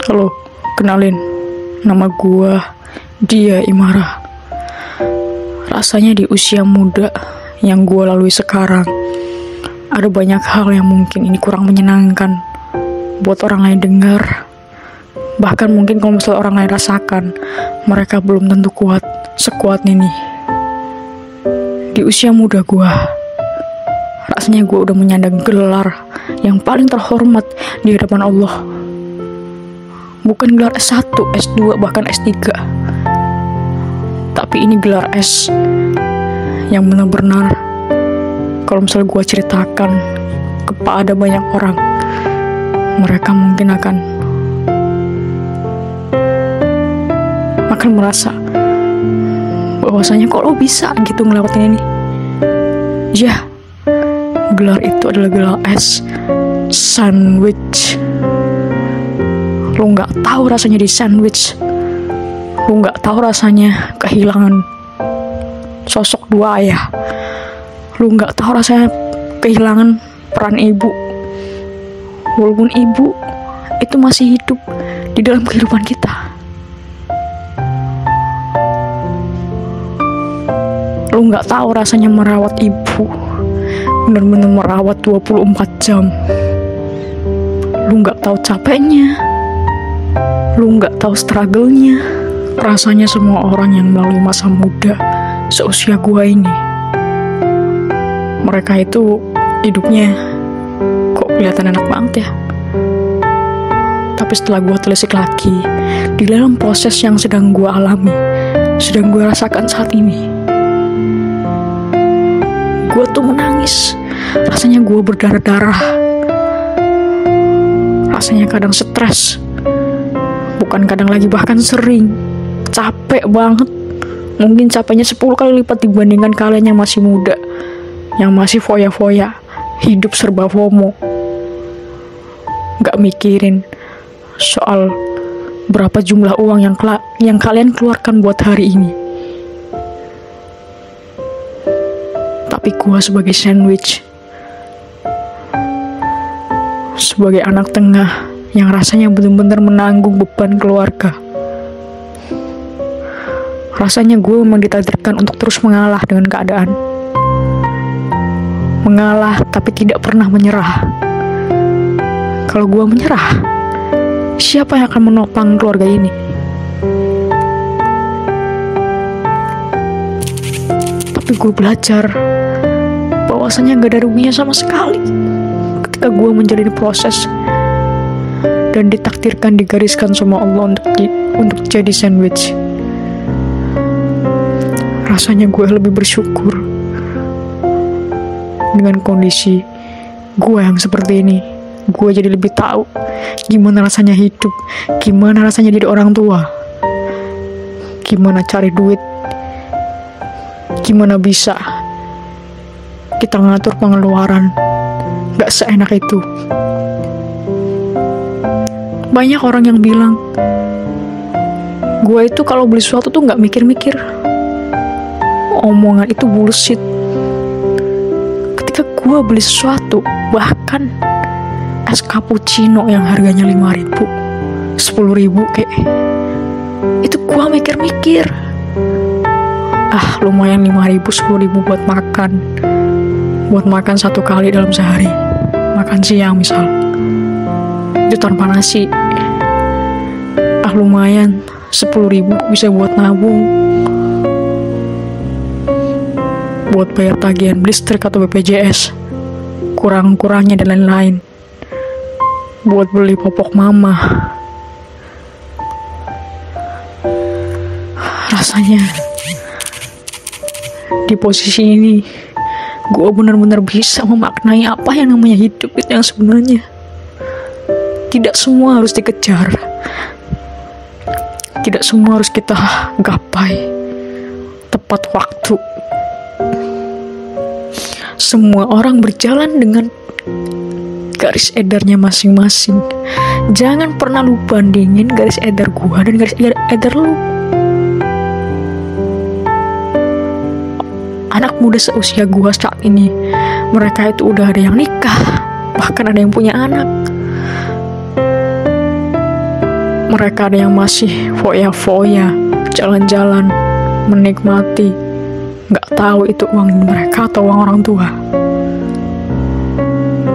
Halo, kenalin, nama gua Dia Imara. Rasanya di usia muda yang gua lalui sekarang, ada banyak hal yang mungkin ini kurang menyenangkan buat orang lain dengar. Bahkan mungkin kalau misalnya orang lain rasakan, mereka belum tentu kuat sekuat ini. Di usia muda gua, rasanya gua udah menyandang gelar yang paling terhormat di hadapan Allah. Bukan gelar S1, S2, bahkan S3. Tapi ini gelar S yang benar-benar kalau misalnya gue ceritakan kepada banyak orang, mereka mungkin akan merasa bahwasanya kok lo bisa gitu ngelewatin ini. Ya, gelar itu adalah gelar S sandwich. Lo nggak tahu rasanya di sandwich. Lo nggak tahu rasanya kehilangan sosok dua ayah. Lo nggak tahu rasanya kehilangan peran ibu. Walaupun ibu itu masih hidup di dalam kehidupan kita. Lo nggak tahu rasanya merawat ibu. Benar-benar merawat 24 jam. Lo nggak tahu capeknya. Lu nggak tahu struggle-nya. Rasanya semua orang yang melalui masa muda seusia gua ini, mereka itu hidupnya kok kelihatan enak banget ya. Tapi setelah gua telisik lagi, di dalam proses yang sedang gua alami, sedang gua rasakan saat ini, gua tuh menangis. Rasanya gua berdarah-darah. Rasanya kadang stres. Bukan kadang lagi, bahkan sering. Capek banget. Mungkin capeknya 10 kali lipat dibandingkan kalian yang masih muda, yang masih foya-foya, hidup serba FOMO. Gak mikirin soal berapa jumlah uang yang kalian keluarkan buat hari ini. Tapi gua sebagai sandwich, sebagai anak tengah yang rasanya benar-benar menanggung beban keluarga. Rasanya gue memang ditakdirkan untuk terus mengalah dengan keadaan. Mengalah tapi tidak pernah menyerah. Kalau gue menyerah, siapa yang akan menopang keluarga ini? Tapi gue belajar bahwasanya gak ada ruginya sama sekali ketika gue menjalani proses dan ditakdirkan, digariskan sama Allah untuk jadi sandwich. Rasanya gue lebih bersyukur dengan kondisi gue yang seperti ini. Gue jadi lebih tahu gimana rasanya hidup, gimana rasanya jadi orang tua, gimana cari duit, gimana bisa kita ngatur pengeluaran. Gak seenak itu. Banyak orang yang bilang gue itu kalau beli sesuatu tuh gak mikir-mikir. Omongan itu bullshit. Ketika gue beli sesuatu, bahkan es cappuccino yang harganya 5.000, 10.000 kayak, itu gue mikir-mikir. Lumayan 5.000, 10.000 buat makan. Buat makan 1 kali dalam sehari. Makan siang misal. Itu tanpa nasi. Lumayan 10.000 bisa buat nabung, buat bayar tagihan listrik atau BPJS, kurang-kurangnya dan lain-lain, buat beli popok mama. Rasanya di posisi ini gue benar-benar bisa memaknai apa yang namanya hidup itu yang sebenarnya. Tidak semua harus dikejar. Tidak semua harus kita gapai tepat waktu. Semua orang berjalan dengan garis edarnya masing-masing. Jangan pernah lu bandingin garis edar gua dan garis edar lu. Anak muda seusia gua saat ini, mereka itu udah ada yang nikah, bahkan ada yang punya anak. Mereka ada yang masih foya-foya, jalan-jalan, menikmati, nggak tahu itu uang mereka atau uang orang tua.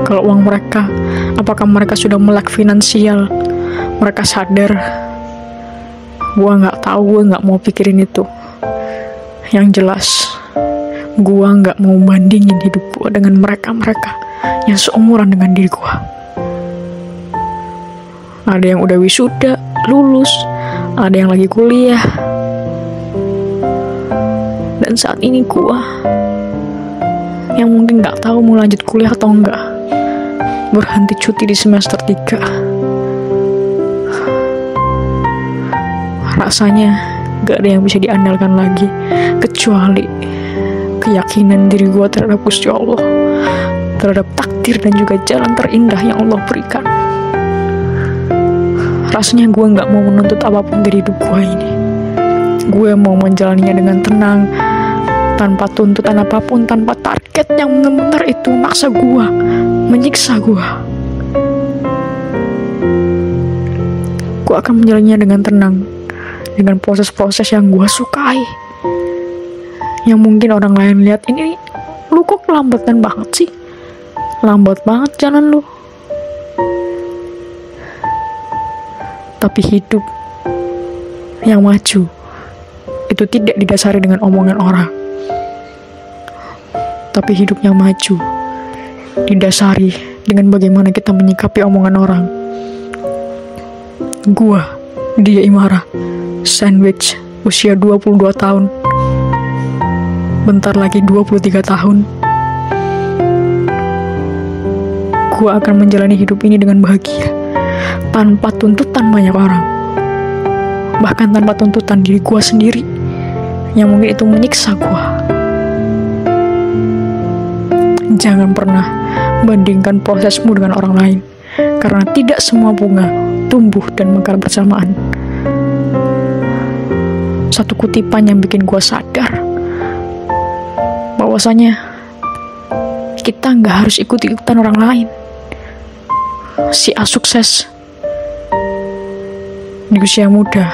Kalau uang mereka, apakah mereka sudah melek finansial? Mereka sadar. Gua nggak tahu, gua nggak mau pikirin itu. Yang jelas, gua nggak mau bandingin hidup gua dengan mereka-mereka yang seumuran dengan diri gua. Ada yang udah wisuda, lulus, ada yang lagi kuliah. Dan saat ini gua yang mungkin nggak tahu mau lanjut kuliah atau enggak, berhenti cuti di semester 3. Rasanya gak ada yang bisa diandalkan lagi kecuali keyakinan diri gue terhadap Gusti Allah, terhadap takdir dan juga jalan terindah yang Allah berikan. Rasanya gue gak mau menuntut apapun dari hidup gue ini. Gue mau menjalaninya dengan tenang, tanpa tuntutan apapun, tanpa target yang benar-benar itu maksa gue, menyiksa gue. Gue akan menjalaninya dengan tenang, dengan proses-proses yang gue sukai. Yang mungkin orang lain lihat, ini lu kok kelambatan banget sih, lambat banget jalan lu. Tapi hidup yang maju itu tidak didasari dengan omongan orang, tapi hidup yang maju didasari dengan bagaimana kita menyikapi omongan orang. Gua, Dia Imara, sandwich, usia 22 tahun. Bentar lagi 23 tahun. Gua akan menjalani hidup ini dengan bahagia, tanpa tuntutan banyak orang. Bahkan tanpa tuntutan diri gua sendiri, yang mungkin itu menyiksa gua. Jangan pernah bandingkan prosesmu dengan orang lain, karena tidak semua bunga tumbuh dan mekar bersamaan. Satu kutipan yang bikin gue sadar bahwasanya kita nggak harus ikut-ikutan orang lain. Si A sukses di usia muda,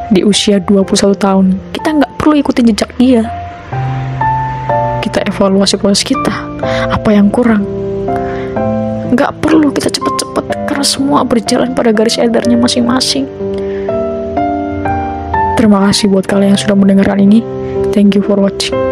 di usia 21 tahun, kita nggak perlu ikutin jejak dia. Kita evaluasi proses kita, apa yang kurang. Nggak perlu kita cepet-cepet, karena semua berjalan pada garis edarnya masing-masing. Terima kasih buat kalian yang sudah mendengarkan ini. Thank you for watching.